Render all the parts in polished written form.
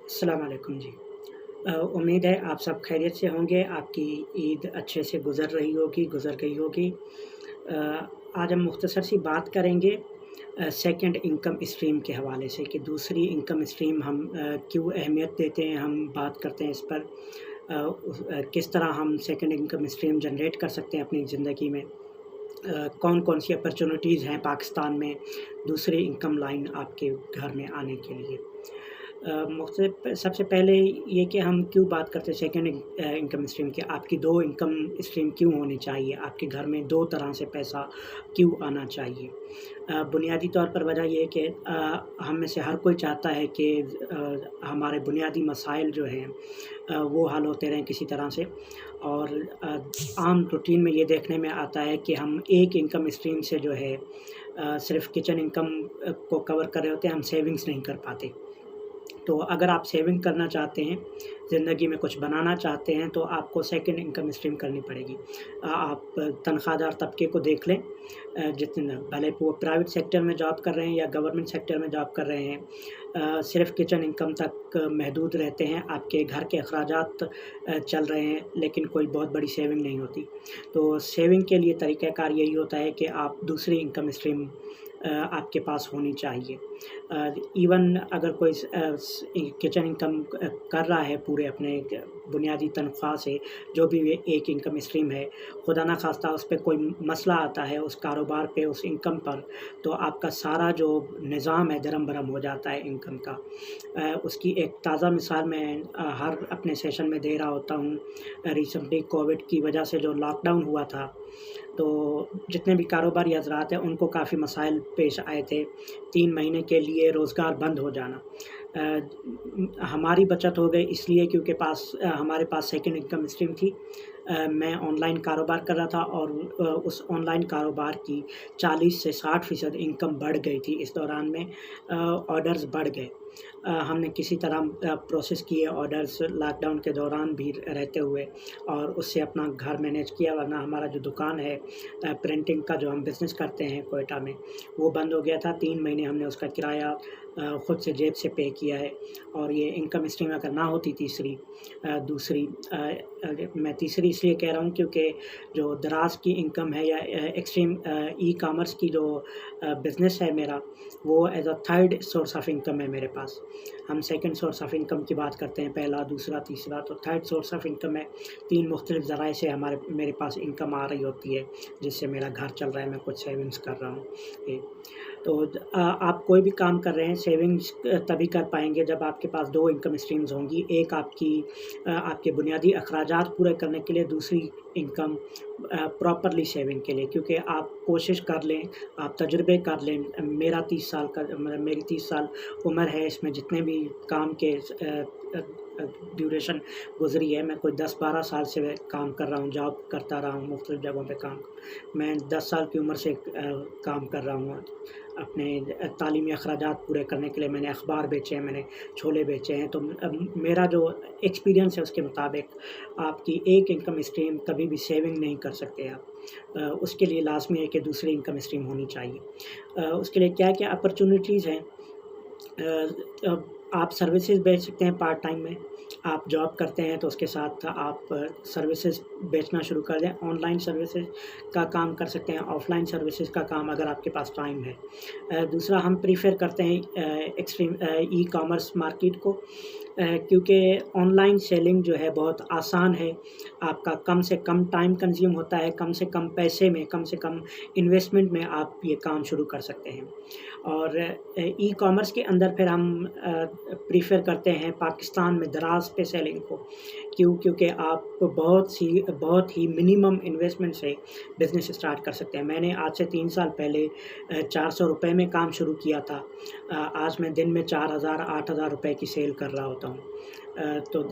अस्सलाम वालेकुम जी। उम्मीद है आप सब खैरियत से होंगे, आपकी ईद अच्छे से गुज़र गई होगी। आज हम मुख्तसर सी बात करेंगे सेकंड इनकम स्ट्रीम के हवाले से कि दूसरी इनकम स्ट्रीम हम क्यों अहमियत देते हैं, हम बात करते हैं इस पर। किस तरह हम सेकंड इनकम स्ट्रीम जनरेट कर सकते हैं अपनी ज़िंदगी में। कौन-कौन सी अपॉर्च्युनिटीज़ हैं पाकिस्तान में दूसरी इनकम लाइन आपके घर में आने के लिए। मुख्तलिफ सबसे पहले ये कि हम क्यों बात करते हैं सेकंड इनकम स्ट्रीम की, आपकी 2 इनकम स्ट्रीम क्यों होनी चाहिए, आपके घर में 2 तरह से पैसा क्यों आना चाहिए। बुनियादी तौर पर वजह ये है कि हम में से हर कोई चाहता है कि हमारे बुनियादी मसाइल जो हैं वो हल होते रहें किसी तरह से। और आम रूटीन में ये देखने में आता है कि हम एक इनकम स्ट्रीम से जो है सिर्फ़ किचन इनकम को कवर कर रहे होते हैं, हम सेविंग्स नहीं कर पाते। तो अगर आप सेविंग करना चाहते हैं, ज़िंदगी में कुछ बनाना चाहते हैं, तो आपको सेकंड इनकम स्ट्रीम करनी पड़ेगी। आप तनख्वाहदार तबके को देख लें, जितने भले वो प्राइवेट सेक्टर में जॉब कर रहे हैं या गवर्नमेंट सेक्टर में जॉब कर रहे हैं, सिर्फ़ किचन इनकम तक महदूद रहते हैं, आपके घर के अखराजात चल रहे हैं, लेकिन कोई बहुत बड़ी सेविंग नहीं होती। तो सेविंग के लिए तरीक़ाकार यही होता है कि आप दूसरी इनकम स्ट्रीम आपके पास होनी चाहिए। इवन अगर कोई किचन इनकम कर रहा है पूरे अपने बुनियादी तनख्वाह से, जो भी एक इनकम स्ट्रीम है, खुदा ना ख़ास्ता उस पे कोई मसला आता है उस कारोबार पे, उस इनकम पर, तो आपका सारा जो निज़ाम है दरम-बरम हो जाता है इनकम का। उसकी एक ताज़ा मिसाल मैं हर अपने सेशन में दे रहा होता हूँ। रिसेंटली कोविड की वजह से जो लॉकडाउन हुआ था, तो जितने भी कारोबारी हज़रात हैं उनको काफ़ी मसाइल पेश आए थे। 3 महीने के लिए रोज़गार बंद हो जाना। हमारी बचत हो गई इसलिए क्योंकि हमारे पास सेकंड इनकम स्ट्रीम थी। मैं ऑनलाइन कारोबार कर रहा था और उस ऑनलाइन कारोबार की 40 से 60% इनकम बढ़ गई थी इस दौरान में। ऑर्डर्स बढ़ गए। हमने किसी तरह प्रोसेस किए ऑर्डर्स लॉकडाउन के दौरान भी रहते हुए, और उससे अपना घर मैनेज किया, वरना हमारा जो दुकान है प्रिंटिंग का जो हम बिज़नेस करते हैं क्वेटा में, वो बंद हो गया था। 3 महीने हमने उसका किराया खुद से जेब से पे किया है। और ये इनकम स्ट्रीम अगर ना होती दूसरी, मैं तीसरी इसलिए कह रहा हूँ क्योंकि जो दराज़ की इनकम है या एक्सट्रीम ई-कॉमर्स की जो बिज़नेस है मेरा, वो as a third source of income है मेरे पास। हम सेकंड सोर्स ऑफ इनकम की बात करते हैं, पहला, दूसरा, तीसरा, तो थर्ड सोर्स ऑफ इनकम है। 3 मुख्तलिफ़ ज़राए से मेरे पास इनकम आ रही होती है, जिससे मेरा घर चल रहा है, मैं कुछ सेविंग्स कर रहा हूँ। ए तो आप कोई भी काम कर रहे हैं, सेविंग्स तभी कर पाएँगे जब आपके पास 2 इनकम स्ट्रीम्स होंगी। एक आपके बुनियादी अखराजात पूरे करने के लिए, दूसरी इनकम प्रॉपरली सेविंग के लिए। क्योंकि आप कोशिश कर लें, आप तजुर्बे कर लें, मेरी 30 साल उम्र है, इसमें जितने भी काम के ड्यूरेशन गुज़री है, मैं कोई 10-12 साल से काम कर रहा हूँ, जॉब करता रहा हूँ, मुख्तलिफ़ जगहों पे काम। मैं 10 साल की उम्र से काम कर रहा हूँ। अपने तालीमी अखराजात पूरे करने के लिए मैंने अखबार बेचे हैं, मैंने छोले बेचे हैं। तो मेरा जो एक्सपीरियंस है उसके मुताबिक आपकी एक इनकम स्ट्रीम कभी भी सेविंग नहीं कर सकते आप। उसके लिए लाज़मी है कि दूसरी इनकम स्ट्रीम होनी चाहिए। उसके लिए क्या-क्या अपॉर्च्युनिटीज़ हैं। आप सर्विसेज़ बेच सकते हैं पार्ट टाइम में। आप जॉब करते हैं तो उसके साथ आप सर्विसेज़ बेचना शुरू कर दें। ऑनलाइन सर्विसेज़ का काम कर सकते हैं, ऑफ़लाइन सर्विसेज़ का काम अगर आपके पास टाइम है। दूसरा, हम प्रेफ़र करते हैं ई-कॉमर्स मार्केट को, क्योंकि ऑनलाइन सेलिंग जो है बहुत आसान है। आपका कम से कम टाइम कंज़्यूम होता है, कम से कम पैसे में, कम से कम इन्वेस्टमेंट में आप ये काम शुरू कर सकते हैं। और ई-कॉमर्स के अंदर फिर हम प्रेफ़र करते हैं पाकिस्तान में दराज़ पे सेलिंग को। क्यों? क्योंकि आप बहुत ही मिनिमम इन्वेस्टमेंट से बिज़नेस स्टार्ट कर सकते हैं। मैंने आज से 3 साल पहले ₹400 में काम शुरू किया था। आज मैं दिन में 4000 8000 रुपए की सेल कर रहा होता हूँ। तो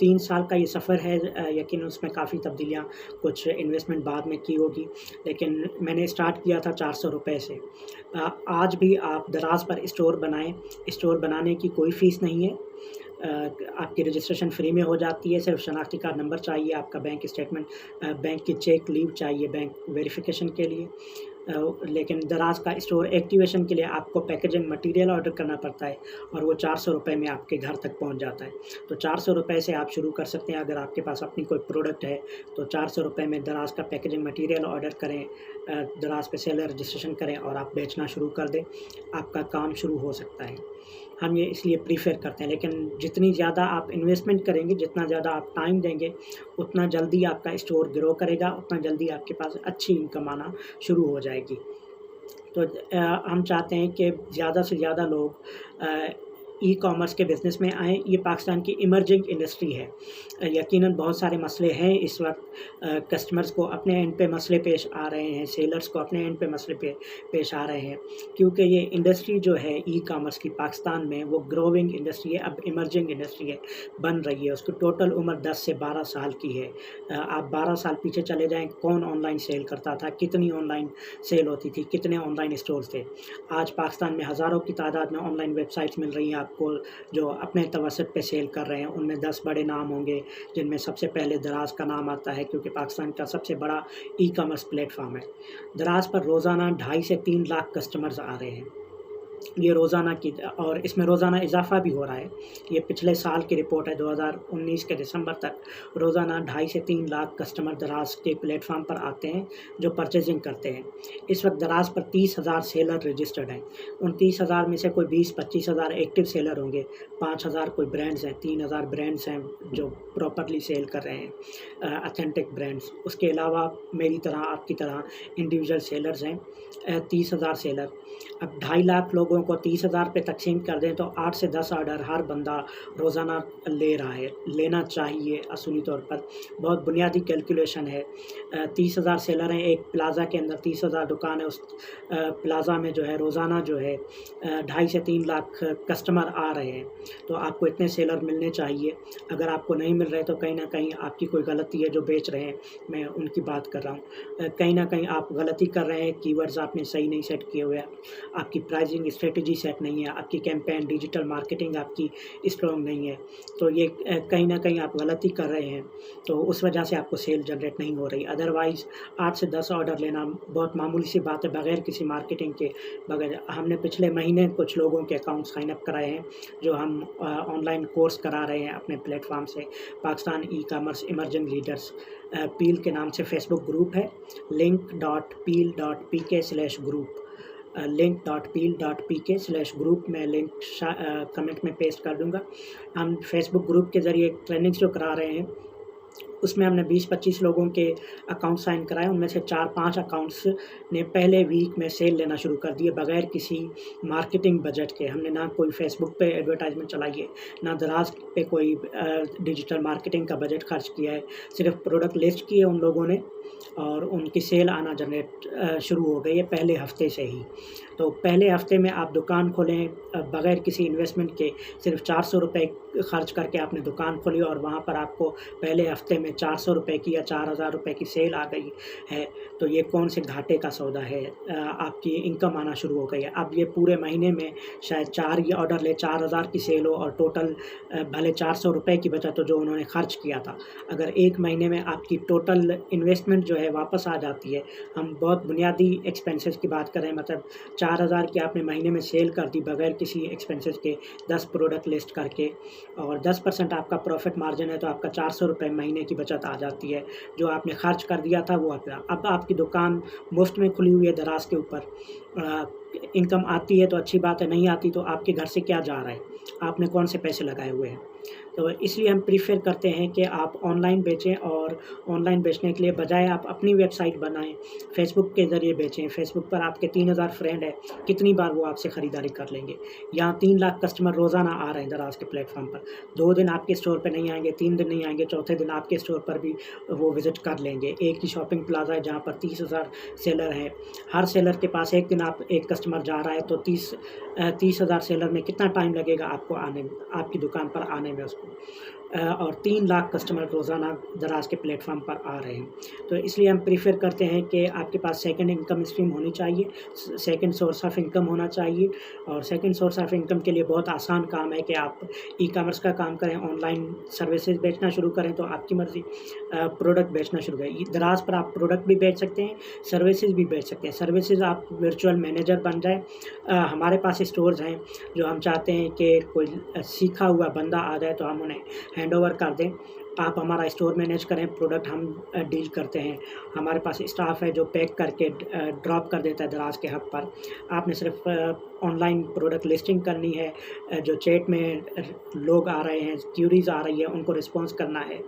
3 साल का ये सफ़र है, यकीनन उसमें काफ़ी तब्दीलियाँ, कुछ इन्वेस्टमेंट बाद में की होगी, लेकिन मैंने स्टार्ट किया था ₹400 से। आज भी आप दराज़ पर स्टोर बनाएँ, स्टोर बनाने की कोई फ़ीस नहीं है। आपकी रजिस्ट्रेशन फ्री में हो जाती है, सिर्फ़ शनाख्ती कार्ड नंबर चाहिए, आपका बैंक स्टेटमेंट, बैंक की चेक लीव चाहिए बैंक वेरिफ़िकेशन के लिए। लेकिन दराज का स्टोर एक्टिवेशन के लिए आपको पैकेजिंग मटेरियल ऑर्डर करना पड़ता है और वो 400 रुपये में आपके घर तक पहुंच जाता है। तो 400 रुपये से आप शुरू कर सकते हैं। अगर आपके पास अपनी कोई प्रोडक्ट है तो 400 रुपये में दराज का पैकेजिंग मटेरियल ऑर्डर करें, दराज पे सेलर रजिस्ट्रेशन करें और आप बेचना शुरू कर दें, आपका काम शुरू हो सकता है। हम ये इसलिए प्रीफर करते हैं, लेकिन जितनी ज़्यादा आप इन्वेस्टमेंट करेंगे, जितना ज़्यादा आप टाइम देंगे, उतना जल्दी आपका स्टोर ग्रो करेगा, उतना जल्दी आपके पास अच्छी इनकम आना शुरू हो जाएगी। तो हम चाहते हैं कि ज़्यादा से ज़्यादा लोग ई कॉमर्स के बिज़नेस में आएँ। ये पाकिस्तान की इमर्जिंग इंडस्ट्री है। यकीनन बहुत सारे मसले हैं इस वक्त। कस्टमर्स को अपने एंड पे मसले पेश आ रहे हैं, सेलर्स को अपने एंड पे मसले पेश आ रहे हैं, क्योंकि ये इंडस्ट्री जो है ई कॉमर्स की पाकिस्तान में वो ग्रोइंग इंडस्ट्री है, अब इमर्जिंग इंडस्ट्री है, बन रही है। उसकी टोटल उम्र 10 से 12 साल की है। आप 12 साल पीछे चले जाएँ, कौन ऑनलाइन सेल करता था, कितनी ऑनलाइन सेल होती थी, कितने ऑनलाइन स्टोर्स थे। आज पाकिस्तान में हज़ारों की तादाद में ऑनलाइन वेबसाइट्स मिल रही हैं आपको जो अपने तवसत पे सेल कर रहे हैं। उनमें 10 बड़े नाम होंगे, जिनमें सबसे पहले दराज का नाम आता है, क्योंकि पाकिस्तान का सबसे बड़ा ई कॉमर्स प्लेटफॉर्म है। दराज पर रोज़ाना 2.5 से 3 लाख कस्टमर्स आ रहे हैं। ये रोज़ाना की, और इसमें रोज़ाना इजाफ़ा भी हो रहा है। ये पिछले साल की रिपोर्ट है, 2019 के दिसंबर तक रोज़ाना 2.5 से 3 लाख कस्टमर दराज के प्लेटफॉर्म पर आते हैं जो परचेजिंग करते हैं। इस वक्त दराज पर 30,000 सेलर रजिस्टर्ड हैं। उन 30,000 में से कोई 20-25 हज़ार एक्टिव सेलर होंगे, 5,000 कोई ब्रांड्स हैं, 3,000 ब्रांड्स हैं जो प्रॉपरली सेल कर रहे हैं, ऑथेंटिक ब्रांड्स। उसके अलावा मेरी तरह, आपकी तरह इंडिविजुअल सेलर्स हैं, 30,000 सेलर। अब 2.5 लाख लोगों को 30,000 पे तकसीम कर दें तो 8 से 10 ऑर्डर हर बंदा रोज़ाना ले रहा है, लेना चाहिए असूली तौर पर। बहुत बुनियादी कैलकुलेशन है। 30,000 सेलर हैं एक प्लाज़ा के अंदर, 30,000 दुकान है, उस प्लाज़ा में जो है रोज़ाना जो है 2.5 से 3 लाख कस्टमर आ रहे हैं। तो आपको इतने सेलर मिलने चाहिए। अगर आपको नहीं मिल रहे तो कहीं ना कहीं आपकी कोई गलती है जो बेच रहे हैं, मैं उनकी बात कर रहा हूँ। कहीं ना कहीं आप गलती कर रहे हैं, कीवर्ड्स आपने सही नहीं सेट किए हुए, आपकी प्राइसिंग स्ट्रेटजी सेट नहीं है, आपकी कैंपेन डिजिटल मार्केटिंग आपकी स्ट्रॉन्ग नहीं है। तो ये कहीं ना कहीं आप गलती कर रहे हैं, तो उस वजह से आपको सेल जनरेट नहीं हो रही। अदरवाइज़ 8 से 10 ऑर्डर लेना बहुत मामूली सी बात है, बगैर किसी मार्केटिंग के। बगैर, हमने पिछले महीने कुछ लोगों के अकाउंट साइन अप कराए हैं जो हम ऑनलाइन कोर्स करा रहे हैं अपने प्लेटफॉर्म से, Pakistan e commerce emerging leaders. पील के नाम से फेसबुक ग्रुप है, link.peel.pk/group, link.peel.pk/group। मैं लिंक कमेंट में पेस्ट कर दूंगा। हम फेसबुक ग्रुप के ज़रिए ट्रेनिंग्स जो करा रहे हैं, उसमें हमने 20-25 लोगों के अकाउंट साइन कराए। उनमें से 4-5 अकाउंट्स ने पहले वीक में सेल लेना शुरू कर दिए बगैर किसी मार्केटिंग बजट के। हमने ना कोई फेसबुक पे एडवर्टाइजमेंट चलाई है, ना दराज पे कोई डिजिटल मार्केटिंग का बजट खर्च किया है। सिर्फ प्रोडक्ट लिस्ट किए उन लोगों ने और उनकी सेल आना जनरेट शुरू हो गई है पहले हफ्ते से ही। तो पहले हफ्ते में आप दुकान खोलें बगैर किसी इन्वेस्टमेंट के, सिर्फ 400 रुपये खर्च करके आपने दुकान खोली और वहाँ पर आपको पहले हफ्ते में 400 रुपये की या 4,000 रुपये की सेल आ गई है। तो ये कौन से घाटे का सौदा है? आपकी इनकम आना शुरू हो गई है। अब ये पूरे महीने में शायद 4 ये ऑर्डर ले, 4,000 की सेल हो और टोटल भले 400 रुपये की बचत हो जो उन्होंने खर्च किया था। अगर एक महीने में आपकी टोटल इन्वेस्टमेंट जो है वापस आ जाती है, हम बहुत बुनियादी एक्सपेंसेस की बात करें, मतलब 4,000 की आपने महीने में सेल कर दी बगैर किसी एक्सपेंसेस के, 10 प्रोडक्ट लिस्ट करके, और 10% आपका प्रॉफिट मार्जिन है, तो आपका 400 रुपये महीने की बचत आ जाती है। जो आपने खर्च कर दिया था वो अब आपकी दुकान मुफ्त में खुली हुई है दराज के ऊपर। इनकम आती है तो अच्छी बात है, नहीं आती तो आपके घर से क्या जा रहा है, आपने कौन से पैसे लगाए हुए हैं। तो इसलिए हम प्रीफर करते हैं कि आप ऑनलाइन बेचें, और ऑनलाइन बेचने के लिए बजाय आप अपनी वेबसाइट बनाएं, फेसबुक के ज़रिए बेचें। फेसबुक पर आपके 3,000 फ्रेंड है, कितनी बार वो आपसे ख़रीदारी कर लेंगे। यहाँ 3 लाख कस्टमर रोज़ाना आ रहे हैं दराज के प्लेटफॉर्म पर। 2 दिन आपके स्टोर पर नहीं आएंगे, 3 दिन नहीं आएंगे, चौथे दिन आपके स्टोर पर भी वो विज़िट कर लेंगे। एक ही शॉपिंग प्लाजा है जहाँ पर 30,000 सेलर हैं। हर सेलर के पास एक दिन एक कस्टमर जा रहा है, तो 30,000 सेलर में कितना टाइम लगेगा आपको आने में, आपकी दुकान पर आने में उसको। और 3 लाख कस्टमर रोज़ाना दराज के प्लेटफॉर्म पर आ रहे हैं। तो इसलिए हम प्रीफर करते हैं कि आपके पास सेकंड इनकम स्ट्रीम होनी चाहिए, सेकंड सोर्स ऑफ इनकम होना चाहिए। और सेकंड सोर्स ऑफ इनकम के लिए बहुत आसान काम है कि आप ई-कॉमर्स का काम करें, ऑनलाइन सर्विसेज बेचना शुरू करें, तो आपकी मर्ज़ी, प्रोडक्ट बेचना शुरू करें। दराज पर आप प्रोडक्ट भी बेच सकते हैं, सर्विसेज भी बेच सकते हैं। सर्विसेज आप वर्चुअल मैनेजर बन जाएँ। हमारे पास स्टोर्स हैं जो हम चाहते हैं कि कोई सीखा हुआ बंदा आ जाए तो हम उन्हें हैंड ओवर कर दें, आप हमारा स्टोर मैनेज करें, प्रोडक्ट हम डील करते हैं। हमारे पास स्टाफ है जो पैक करके ड्रॉप कर देता है दराज के हब पर। आपने सिर्फ ऑनलाइन प्रोडक्ट लिस्टिंग करनी है, जो चैट में लोग आ रहे हैं, क्यूरीज आ रही है, उनको रिस्पॉन्स करना है,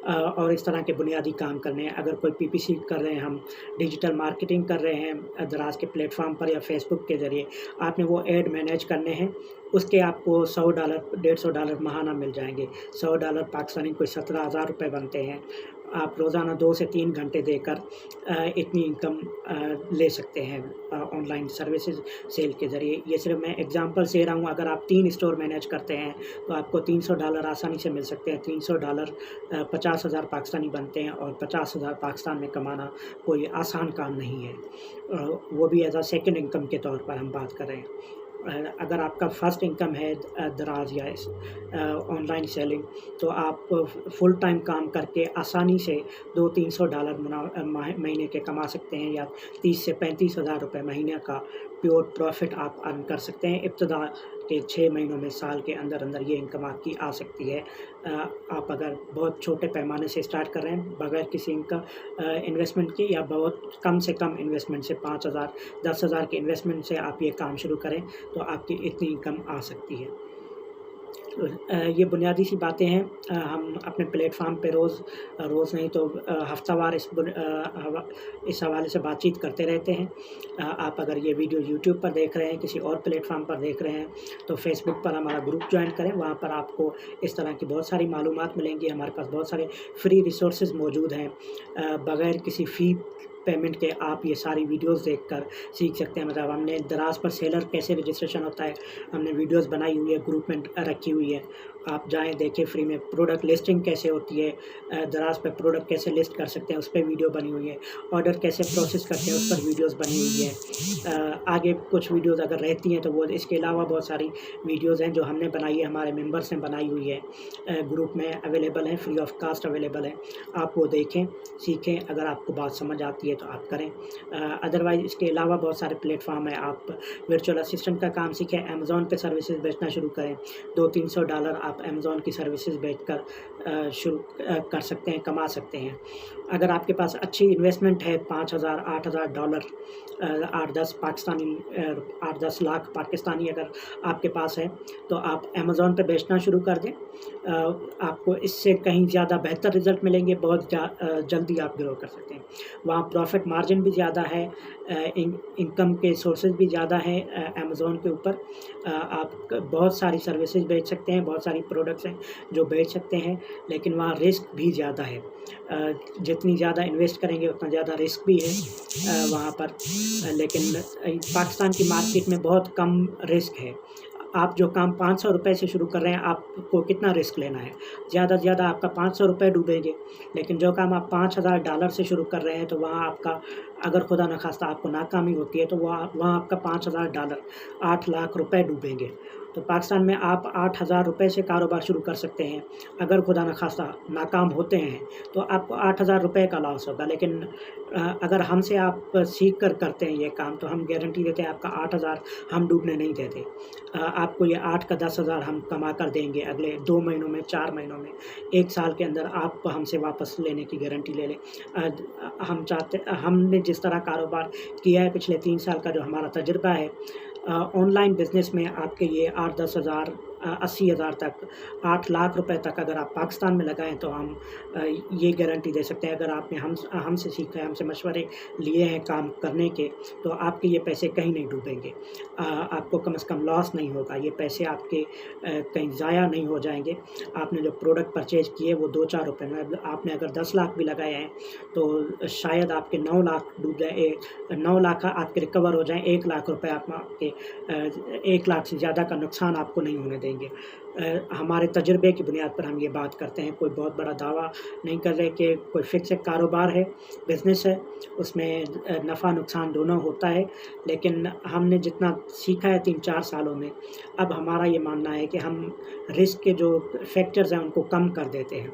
और इस तरह के बुनियादी काम करने हैं। अगर कोई पीपीसी कर रहे हैं, हम डिजिटल मार्केटिंग कर रहे हैं दराज के प्लेटफॉर्म पर या फेसबुक के ज़रिए, आपने वो ऐड मैनेज करने हैं, उसके आपको $100 $150 महाना मिल जाएंगे। $100 पाकिस्तानी कोई 17,000 रुपये बनते हैं। आप रोज़ाना 2 से 3 घंटे देकर इतनी इनकम ले सकते हैं ऑनलाइन सर्विसेज सेल के ज़रिए। ये सिर्फ मैं एग्जांपल दे रहा हूँ। अगर आप 3 स्टोर मैनेज करते हैं तो आपको $300 आसानी से मिल सकते हैं। $300 50,000 पाकिस्तानी बनते हैं, और 50,000 पाकिस्तान में कमाना कोई आसान काम नहीं है, वो भी एज अ सेकेंड इनकम के तौर पर हम बात कर रहे हैं। अगर आपका फर्स्ट इनकम है दराज या ऑनलाइन सेलिंग, तो आप फुल टाइम काम करके आसानी से $200-300 महीने के कमा सकते हैं, या 30 से 35,000 रुपये महीने का प्योर प्रॉफिट आप अर्न कर सकते हैं। इब्तदा के 6 महीनों में, साल के अंदर अंदर ये इनकम आपकी आ सकती है। आप अगर बहुत छोटे पैमाने से स्टार्ट कर रहे हैं बगैर किसी इन्वेस्टमेंट के, या बहुत कम से कम इन्वेस्टमेंट से 5,000 10,000 के इन्वेस्टमेंट से आप ये काम शुरू करें, तो आपकी इतनी इनकम आ सकती है। ये बुनियादी सी बातें हैं। हम अपने प्लेटफॉर्म पे रोज़ नहीं तो हफ्तावार इस हवाले से बातचीत करते रहते हैं। आप अगर ये वीडियो यूट्यूब पर देख रहे हैं, किसी और प्लेटफॉर्म पर देख रहे हैं, तो फेसबुक पर हमारा ग्रुप ज्वाइन करें। वहाँ पर आपको इस तरह की बहुत सारी मालूमात मिलेंगी। हमारे पास बहुत सारे फ्री रिसोर्सेज मौजूद हैं, बग़ैर किसी फ़ी पेमेंट के आप ये सारी वीडियोस देखकर सीख सकते हैं। मतलब हमने दराज पर सेलर कैसे रजिस्ट्रेशन होता है, हमने वीडियोस बनाई हुई है, ग्रुप में रखी हुई है, आप जाएं देखें फ्री में। प्रोडक्ट लिस्टिंग कैसे होती है, दराज पर प्रोडक्ट कैसे लिस्ट कर सकते हैं, उस पर वीडियो बनी हुई है। ऑर्डर कैसे प्रोसेस करते हैं, उस पर वीडियोस बनी हुई है। आगे कुछ वीडियोस अगर रहती हैं तो वो, इसके अलावा बहुत सारी वीडियोस हैं जो हमने बनाई है, हमारे मेंबर्स ने बनाई हुई है, ग्रुप में अवेलेबल है, फ्री ऑफ कास्ट अवेलेबल है। आप वो देखें, सीखें। अगर आपको बात समझ आती है तो आप करें। अदरवाइज़ इसके अलावा बहुत सारे प्लेटफॉर्म है। आप वर्चुअल असिस्टेंट का काम सीखें, अमेज़ॉन पे सर्विसेज बेचना शुरू करें। $200-300 आप अमेज़ॉन की सर्विसेज बेचकर शुरू कर सकते हैं, कमा सकते हैं। अगर आपके पास अच्छी इन्वेस्टमेंट है, $5,000 $8,000 8-10 लाख पाकिस्तानी अगर आपके पास है, तो आप अमेज़ॉन पे बेचना शुरू कर दें। आपको इससे कहीं ज़्यादा बेहतर रिज़ल्ट मिलेंगे, बहुत जल्दी आप ग्रो कर सकते हैं। वहाँ प्रॉफिट मार्जिन भी ज़्यादा है, इनकम के सोर्सेज भी ज़्यादा हैं अमेज़ॉन के ऊपर। आप बहुत सारी सर्विसेज बेच सकते हैं, बहुत सारी प्रोडक्ट्स हैं जो बेच सकते हैं, लेकिन वहाँ रिस्क भी ज़्यादा है। जितनी ज़्यादा इन्वेस्ट करेंगे उतना ज़्यादा रिस्क भी है वहाँ पर। लेकिन पाकिस्तान की मार्केट में बहुत कम रिस्क है। आप जो काम ₹500 से शुरू कर रहे हैं, आपको कितना रिस्क लेना है? ज़्यादा से ज़्यादा आपका ₹500 डूबेंगे। लेकिन जो काम आप $5,000 से शुरू कर रहे हैं, तो वहाँ आपका, अगर खुदा न खास्ता आपको नाकामी होती है, तो वहाँ आपका $5,000 8 लाख रुपए डूबेंगे। तो पाकिस्तान में आप $8,000 से कारोबार शुरू कर सकते हैं। अगर खुदा न खास्ता नाकाम होते हैं तो आपको $8,000 का लॉस होगा। लेकिन अगर हमसे आप सीख कर करते हैं ये काम, तो हम गारंटी देते हैं आपका 8,000 हम डूबने नहीं देते। आपको ये 8 का 10,000 हम कमा कर देंगे अगले 2 महीनों में, 4 महीनों में, 1 साल के अंदर आप हमसे वापस लेने की गारंटी ले लें। हमने जिस तरह कारोबार किया है पिछले 3 साल का जो हमारा तजुर्बा है, ऑनलाइन बिज़नेस में आपके ये 8-10 हज़ार 80,000 तक, 8 लाख रुपए तक अगर आप पाकिस्तान में लगाएं, तो हम ये गारंटी दे सकते हैं। अगर आपने हमसे सीखा है, हमसे मशवरे लिए हैं काम करने के, तो आपके ये पैसे कहीं नहीं डूबेंगे। आपको कम से कम लॉस नहीं होगा। ये पैसे आपके कहीं ज़ाया नहीं हो जाएंगे। आपने जो प्रोडक्ट परचेज किए वो 2-4 रुपये में, आपने अगर 10 लाख भी लगाए हैं, तो शायद आपके 9 लाख डूब जाए, 9 लाख आपके रिकवर हो जाएँ, 1 लाख रुपये आपके 1 लाख से ज़्यादा का नुकसान आपको नहीं होने देंगे। हमारे तजुर्बे की बुनियाद पर हम ये बात करते हैं, कोई बहुत बड़ा दावा नहीं कर रहे कि कोई फ़िक्स एक कारोबार है, बिज़नेस है, उसमें नफ़ा नुकसान दोनों होता है। लेकिन हमने जितना सीखा है 3-4 सालों में, अब हमारा ये मानना है कि हम रिस्क के जो फैक्टर्स हैं उनको कम कर देते हैं।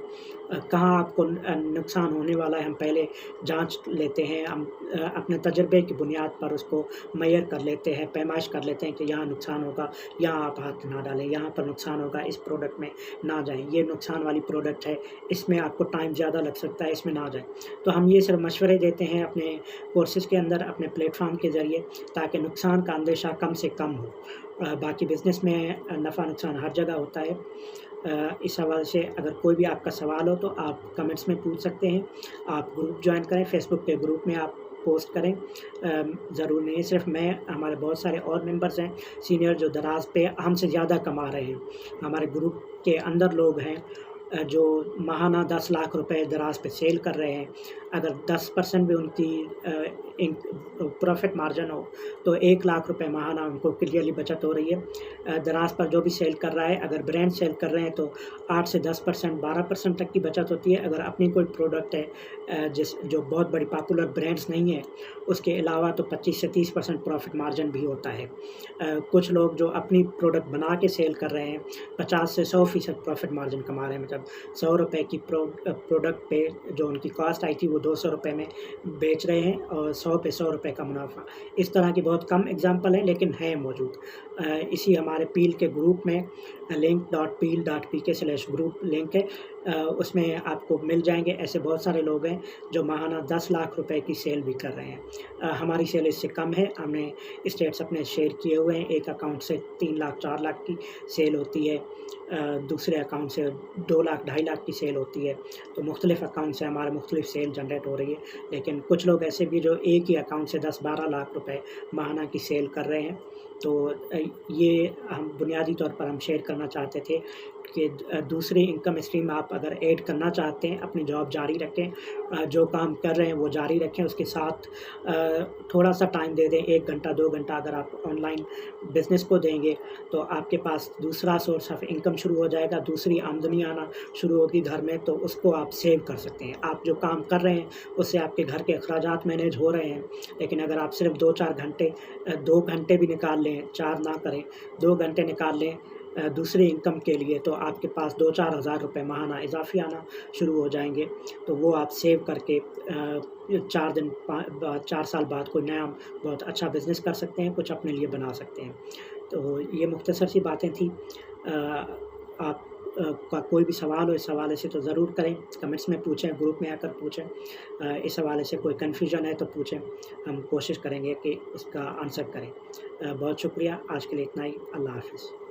कहाँ आपको नुकसान होने वाला है हम पहले जाँच लेते हैं, हम अपने तजुर्बे की बुनियाद पर उसको मेज़र कर लेते हैं, पैमाइश कर लेते हैं कि यहाँ नुकसान होगा, यहाँ आप हाथ ना डालें, यहाँ पर नुकसान होगा, इस प्रोडक्ट में ना जाएँ, ये नुकसान वाली प्रोडक्ट है, इसमें आपको टाइम ज़्यादा लग सकता है, इसमें ना जाएँ। तो हम ये सिर्फ़ मशवरे देते हैं अपने कोर्सेज़ के अंदर, अपने प्लेटफ़ॉर्म के ज़रिए, ताकि नुकसान का अंदेशा कम से कम हो। बाकी बिज़नेस में नफ़ा नुकसान हर जगह होता है। इस हवाले से अगर कोई भी आपका सवाल हो तो आप कमेंट्स में पूछ सकते हैं। आप ग्रुप जॉइन करें, फ़ेसबुक के ग्रुप में आप पोस्ट करें। ज़रूरी नहीं सिर्फ़ मैं, हमारे बहुत सारे और मेंबर्स हैं सीनियर जो दराज़ पे हमसे ज़्यादा कमा रहे हैं। हमारे ग्रुप के अंदर लोग हैं जो माहाना 10 लाख रुपए दराज़ पे सेल कर रहे हैं। अगर 10% भी उनकी प्रॉफ़िट मार्जिन हो तो 1 लाख रुपए माहाना उनको क्लियरली बचत हो रही है। दराज़ पर जो भी सेल कर रहा है, अगर ब्रांड सेल कर रहे हैं तो 8 से 10%, 12% तक की बचत होती है। अगर अपनी कोई प्रोडक्ट है जो बहुत बड़ी पॉपुलर ब्रांड्स नहीं है, उसके अलावा तो 25 से 30% प्रॉफ़िट मार्जिन भी होता है। कुछ लोग जो अपनी प्रोडक्ट बना के सेल कर रहे हैं, 50 से 100% प्रॉफ़िट मार्जिन कमा रहे हैं। मतलब 100 रुपए की प्रोडक्ट पे जो उनकी कॉस्ट आई थी वो 200 रुपए में बेच रहे हैं और 100 पे 100 रुपए का मुनाफ़ा। इस तरह की बहुत कम एग्ज़ाम्पल हैं लेकिन हैं मौजूद। इसी हमारे पील के ग्रुप में link.peel.pk/group लिंक है, उसमें आपको मिल जाएँगे। ऐसे बहुत सारे लोग हैं जो माहाना 10 लाख रुपए की सेल भी कर रहे हैं। हमारी सेल इससे कम है, हमने स्टेट्स अपने शेयर किए हुए हैं। एक अकाउंट से 3 लाख 4 लाख की सेल होती है, दूसरे अकाउंट से 2 लाख 2.5 लाख की सेल होती है। तो मुख्तलिफ़ अकाउंट से हमारे मुख्तलिफ़ सेल जनरेट हो रही है। लेकिन कुछ लोग ऐसे भी जो एक ही अकाउंट से 10-12 लाख रुपए माहाना की सेल कर रहे हैं। तो ये हम बुनियादी तौर पर हम शेयर करना चाहते थे कि दूसरी इनकम स्ट्रीम आप अगर ऐड करना चाहते हैं, अपनी जॉब जारी रखें, जो काम कर रहे हैं वो जारी रखें, उसके साथ थोड़ा-सा टाइम दे दें, 1 घंटा 2 घंटा अगर आप ऑनलाइन बिज़नेस को देंगे तो आपके पास दूसरा सोर्स ऑफ इनकम शुरू हो जाएगा, दूसरी आमदनी आना शुरू होगी घर में, तो उसको आप सेव कर सकते हैं। आप जो काम कर रहे हैं उससे आपके घर के अखराजात मैनेज हो रहे हैं, लेकिन अगर आप सिर्फ 2-4 घंटे 2 घंटे भी निकाल लें, 4 ना करें, 2 घंटे निकाल लें दूसरी इनकम के लिए, तो आपके पास 2-4 हज़ार रुपए माहाना इज़ाफ़ी आना शुरू हो जाएँगे। तो वो आप सेव करके 4 साल बाद कोई नया बहुत अच्छा बिज़नेस कर सकते हैं, कुछ अपने लिए बना सकते हैं। तो ये मुख्तसर सी बातें थी। आप का कोई भी सवाल हो इस हवाले से तो ज़रूर करें, कमेंट्स में पूछें, ग्रुप में आकर पूछें। इस हवाले से कोई कन्फ्यूजन है तो पूछें, हम कोशिश करेंगे कि उसका आंसर करें। बहुत शुक्रिया, आज के लिए इतना ही। अल्लाह हाफ़िज़।